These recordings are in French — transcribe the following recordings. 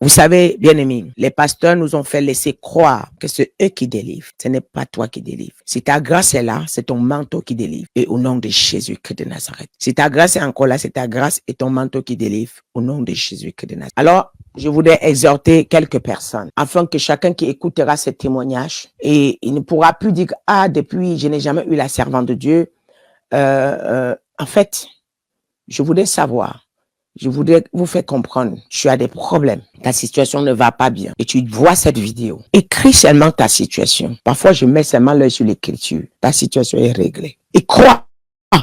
Vous savez, bien-aimés, les pasteurs nous ont fait laisser croire que c'est eux qui délivrent. Ce n'est pas toi qui délivres. Si ta grâce est là, c'est ton manteau qui délivre. Et au nom de Jésus-Christ de Nazareth. Si ta grâce est encore là, c'est ta grâce et ton manteau qui délivre. Au nom de Jésus-Christ de Nazareth. Alors, je voudrais exhorter quelques personnes afin que chacun qui écoutera ce témoignage et il ne pourra plus dire « Ah, depuis, je n'ai jamais eu la servante de Dieu. » En fait, je voudrais savoir, je voudrais vous faire comprendre, tu as des problèmes, ta situation ne va pas bien et tu vois cette vidéo. Écris seulement ta situation. Parfois, je mets seulement l'œil sur l'écriture. Ta situation est réglée. Et crois,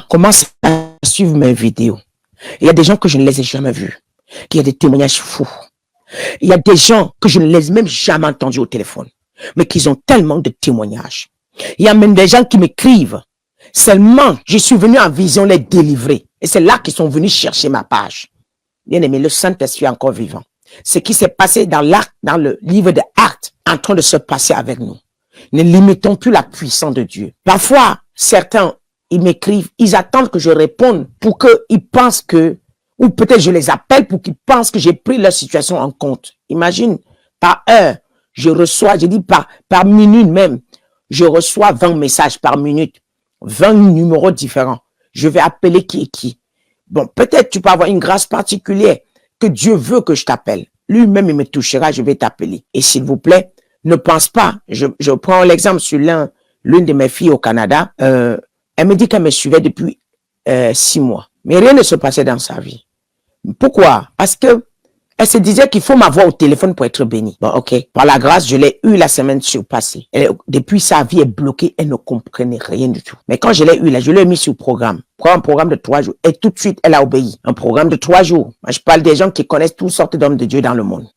commence à suivre mes vidéos. Il y a des gens que je ne les ai jamais vus, qui ont des témoignages fous. Il y a des gens que je ne les ai même jamais entendus au téléphone, mais qui ont tellement de témoignages. Il y a même des gens qui m'écrivent. Seulement, je suis venu en vision les délivrer. Et c'est là qu'ils sont venus chercher ma page. Bien aimé, le Saint-Esprit est encore vivant. Ce qui s'est passé dans le livre des Actes, en train de se passer avec nous. Ne limitons plus la puissance de Dieu. Parfois, certains, ils m'écrivent, ils attendent que je réponde pour qu'ils pensent que, ou peut-être je les appelle pour qu'ils pensent que j'ai pris leur situation en compte. Imagine, par heure, je reçois, je dis par minute même, je reçois 20 messages par minute, 20 numéros différents. Je vais appeler qui est qui. Bon, peut-être tu peux avoir une grâce particulière que Dieu veut que je t'appelle. Lui-même, il me touchera, je vais t'appeler. Et s'il vous plaît, ne pense pas. Je prends l'exemple sur l'une de mes filles au Canada. Elle me dit qu'elle me suivait depuis 6 mois. Mais rien ne se passait dans sa vie. Pourquoi? Parce que elle se disait qu'il faut m'avoir au téléphone pour être bénie. Bon, ok. Par la grâce, je l'ai eu la semaine surpassée. Depuis, sa vie est bloquée. Elle ne comprenait rien du tout. Mais quand je l'ai eu là, je l'ai mis sur programme. Un programme de 3 jours. Et tout de suite, elle a obéi. Un programme de 3 jours. Moi, je parle des gens qui connaissent toutes sortes d'hommes de Dieu dans le monde.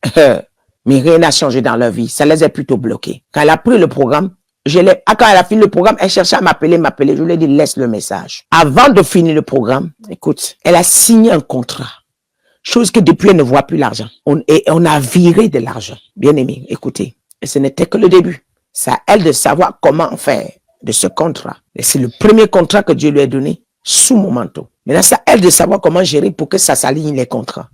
Mais rien n'a changé dans leur vie. Ça les a plutôt bloqués. Quand elle a pris le programme, quand elle a fini le programme, elle cherchait à m'appeler. Je lui ai dit, laisse le message. Avant de finir le programme, écoute, elle a signé un contrat. Chose que depuis, elle ne voit plus l'argent. On a viré de l'argent. Bien aimé, écoutez. Et ce n'était que le début. C'est à elle de savoir comment faire de ce contrat. Et c'est le premier contrat que Dieu lui a donné sous mon manteau. Maintenant, c'est à elle de savoir comment gérer pour que ça s'aligne les contrats.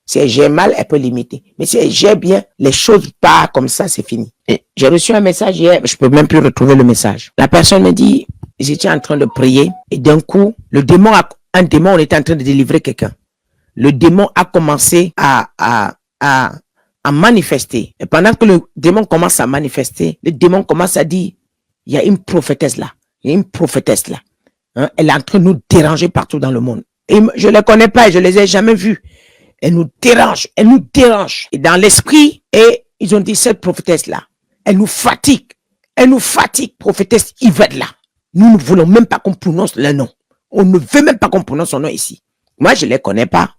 Si elle gère mal, elle peut limiter. Mais si elle gère bien, les choses partent comme ça, c'est fini. J'ai reçu un message hier, je peux même plus retrouver le message. La personne me dit, j'étais en train de prier et d'un coup, on était en train de délivrer quelqu'un. Le démon a commencé à manifester. Et pendant que le démon commence à manifester, le démon commence à dire, il y a une prophétesse là. Il y a une prophétesse là. Hein? Elle est en train de nous déranger partout dans le monde. Et je ne les connais pas et je ne les ai jamais vus. Elle nous dérange. Elle nous dérange. Et dans l'esprit, et ils ont dit, cette prophétesse là, elle nous fatigue. Elle nous fatigue, prophétesse Yvette là. Nous ne voulons même pas qu'on prononce le nom. On ne veut même pas qu'on prononce son nom ici. Moi, je ne les connais pas.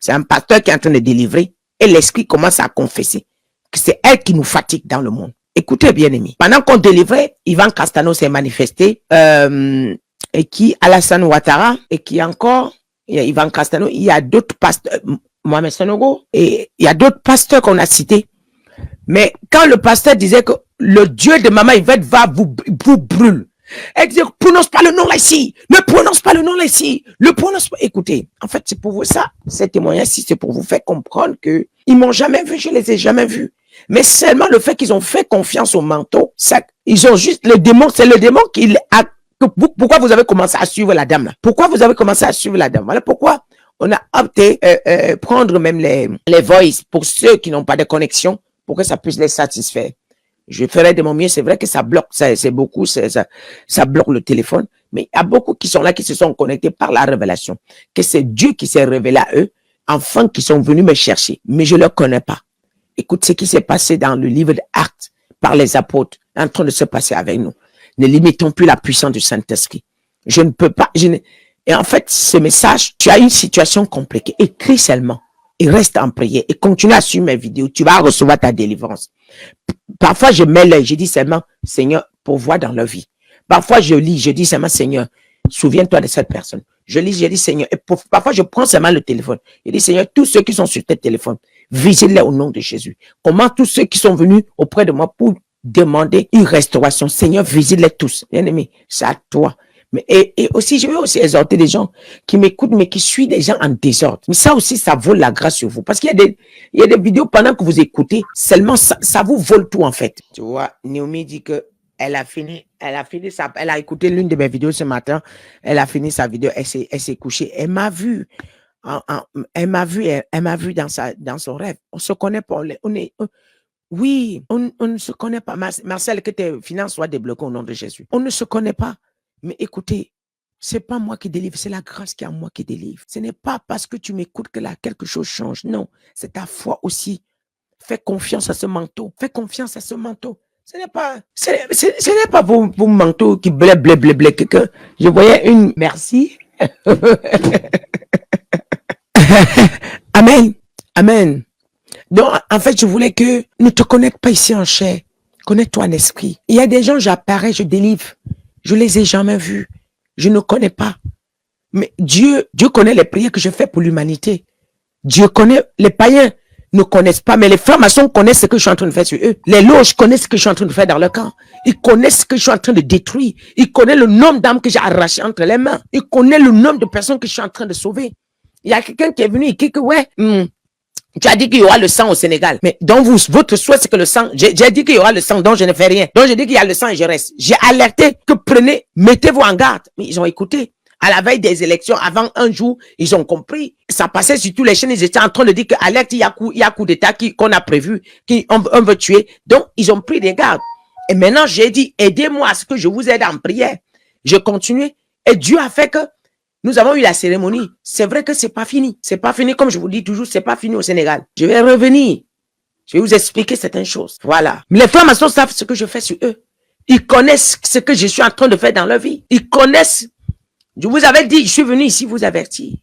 C'est un pasteur qui est en train de délivrer et l'esprit commence à confesser que c'est elle qui nous fatigue dans le monde. Écoutez bien aimé. Pendant qu'on délivrait, Ivan Castano s'est manifesté et qui Alassane Ouattara et qui encore, il y a Ivan Castano, il y a d'autres pasteurs, Mohamed Sanogo et il y a d'autres pasteurs qu'on a cités. Mais quand le pasteur disait que le Dieu de Maman Yvette va vous brûler, elle dit, prononce pas le nom là ici. Ne prononce pas le nom là ici. Le prononce pas. Écoutez, en fait, c'est pour vous ça. Ces témoignages-ci, c'est pour vous faire comprendre que ils m'ont jamais vu, je les ai jamais vus. Mais seulement le fait qu'ils ont fait confiance au manteau, ça, ils ont juste, le démon, c'est le démon qui a, pourquoi vous avez commencé à suivre la dame là? Pourquoi vous avez commencé à suivre la dame? Voilà pourquoi on a opté, prendre même les voices pour ceux qui n'ont pas de connexion, pour que ça puisse les satisfaire. Je ferai de mon mieux, c'est vrai que ça bloque, c'est beaucoup, ça bloque le téléphone, mais il y a beaucoup qui sont là, qui se sont connectés par la révélation, que c'est Dieu qui s'est révélé à eux, enfants qui sont venus me chercher, mais je ne les connais pas. Écoute ce qui s'est passé dans le livre d'Actes par les apôtres, en train de se passer avec nous. Ne limitons plus la puissance du Saint-Esprit. Je ne peux pas, et en fait, ce message, tu as une situation compliquée, écris seulement. Et reste en prière et continue à suivre mes vidéos. Tu vas recevoir ta délivrance. Parfois, je mets l'œil, je dis seulement, Seigneur, pourvois dans leur vie. Parfois, je lis, je dis seulement, Seigneur, souviens-toi de cette personne. Je lis, je dis, Seigneur, et parfois, je prends seulement le téléphone. Je dis, Seigneur, tous ceux qui sont sur tes téléphones, visite-les au nom de Jésus. Comment tous ceux qui sont venus auprès de moi pour demander une restauration, Seigneur, visite-les tous. Bien aimé, c'est à toi. Mais, et aussi, je veux aussi exhorter des gens qui m'écoutent, mais qui suivent des gens en désordre. Mais ça aussi, ça vole la grâce sur vous. Parce qu'il y a des vidéos pendant que vous écoutez, seulement ça vous vole tout en fait. Tu vois, Naomi dit que elle a écouté l'une de mes vidéos ce matin, elle a fini sa vidéo, elle s'est couchée. Elle m'a vu. Elle m'a vu dans son rêve. On se connaît pas. Oui, on ne se connaît pas. Marcel, que tes finances soient débloquées au nom de Jésus. On ne se connaît pas. Mais écoutez, c'est pas moi qui délivre, c'est la grâce qui est en moi qui délivre. Ce n'est pas parce que tu m'écoutes que là, quelque chose change. Non, c'est ta foi aussi. Fais confiance à ce manteau. Fais confiance à ce manteau. Ce n'est pas vos manteaux qui blé. Que je voyais une. Merci. Amen. Amen. Donc, en fait, je voulais que ne te connecte pas ici en chair. Connecte-toi en esprit. Il y a des gens, j'apparais, je délivre. Je les ai jamais vus. Je ne connais pas. Mais Dieu connaît les prières que je fais pour l'humanité. Dieu connaît, les païens ne connaissent pas, mais les francs-maçons connaissent ce que je suis en train de faire sur eux. Les loges connaissent ce que je suis en train de faire dans leur camp. Ils connaissent ce que je suis en train de détruire. Ils connaissent le nombre d'âmes que j'ai arrachées entre les mains. Ils connaissent le nombre de personnes que je suis en train de sauver. Il y a quelqu'un qui est venu et qui dit que tu as dit qu'il y aura le sang au Sénégal. Mais donc votre souhait, c'est que le sang, j'ai dit qu'il y aura le sang, donc je ne fais rien. Donc j'ai dit qu'il y a le sang et je reste. J'ai alerté que mettez-vous en garde. Mais ils ont écouté. À la veille des élections, avant un jour, ils ont compris. Ça passait sur tous les chaînes, ils étaient en train de dire que alerte, il y a coup d'état qu'on a prévu, qu'on veut tuer. Donc, ils ont pris des gardes. Et maintenant, j'ai dit, aidez-moi à ce que je vous aide en prière. Je continue. Et Dieu a fait que nous avons eu la cérémonie. C'est vrai que c'est pas fini. C'est pas fini, comme je vous dis toujours, c'est pas fini au Sénégal. Je vais revenir. Je vais vous expliquer certaines choses. Voilà. Mais les francs-maçons savent ce que je fais sur eux. Ils connaissent ce que je suis en train de faire dans leur vie. Ils connaissent. Je vous avais dit, je suis venu ici vous avertir.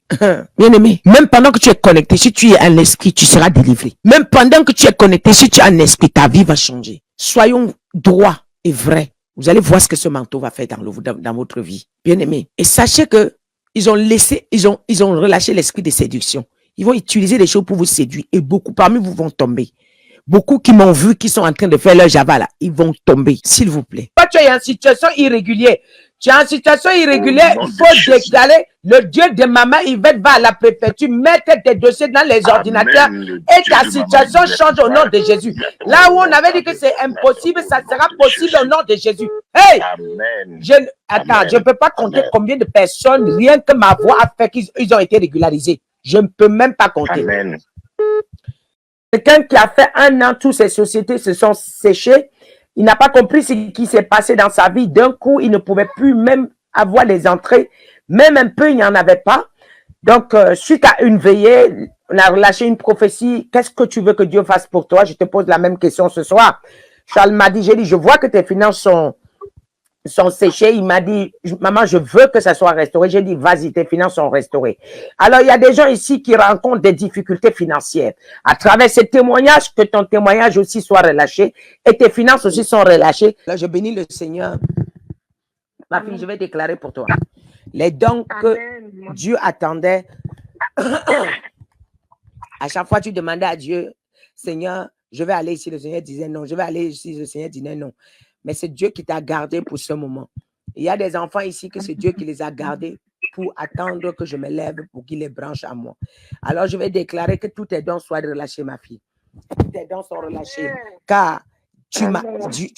Bien-aimé, même pendant que tu es connecté, si tu es un esprit, tu seras délivré. Même pendant que tu es connecté, si tu es un esprit, ta vie va changer. Soyons droits et vrais. Vous allez voir ce que ce manteau va faire dans votre vie. Bien-aimé. Et sachez que ils ont relâché l'esprit de séduction. Ils vont utiliser des choses pour vous séduire. Et beaucoup parmi vous vont tomber. Beaucoup qui m'ont vu, qui sont en train de faire leur java là, ils vont tomber. S'il vous plaît. Toi, tu es en situation irrégulière. Tu es en situation irrégulière, il faut déclarer le Dieu de maman, il va à la préfecture, mettre tes dossiers dans les ordinateurs et ta situation change au nom de Jésus. Là où on avait dit que c'est impossible, ça sera possible au nom de Jésus. Hey! Attends, je ne peux pas compter combien de personnes, rien que ma voix a fait qu'ils ont été régularisés. Je ne peux même pas compter. Quelqu'un qui a fait 1 an, toutes ces sociétés se sont séchées. Il n'a pas compris ce qui s'est passé dans sa vie. D'un coup, il ne pouvait plus même avoir les entrées. Même un peu, il n'y en avait pas. Donc, suite à une veillée, on a relâché une prophétie. Qu'est-ce que tu veux que Dieu fasse pour toi? Je te pose la même question ce soir. Charles m'a dit, j'ai dit, je vois que tes finances sont séchées. Il m'a dit, maman, je veux que ça soit restauré. J'ai dit, vas-y, tes finances sont restaurées. Alors, il y a des gens ici qui rencontrent des difficultés financières. À travers ces témoignages, que ton témoignage aussi soit relâché et tes finances aussi sont relâchées. Là, je bénis le Seigneur. Ma fille, je vais déclarer pour toi. Les dons que Dieu attendait. À chaque fois, tu demandais à Dieu, Seigneur, je vais aller ici. Le Seigneur disait non. Je vais aller ici. Le Seigneur disait non. Mais c'est Dieu qui t'a gardé pour ce moment. Il y a des enfants ici que c'est Dieu qui les a gardés pour attendre que je me lève pour qu'il les branche à moi. Alors, je vais déclarer que tous tes dons soient relâchés, ma fille. Tous tes dons sont relâchés. Car tu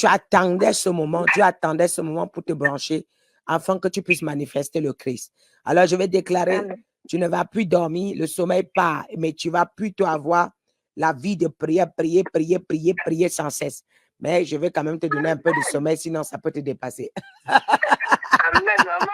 attendais ce moment. Dieu attendait ce moment pour te brancher afin que tu puisses manifester le Christ. Alors, je vais déclarer, tu ne vas plus dormir, le sommeil part, mais tu vas plutôt avoir la vie de prière, prier sans cesse. Mais je vais quand même te donner un peu de sommeil, sinon ça peut te dépasser. Amen, maman.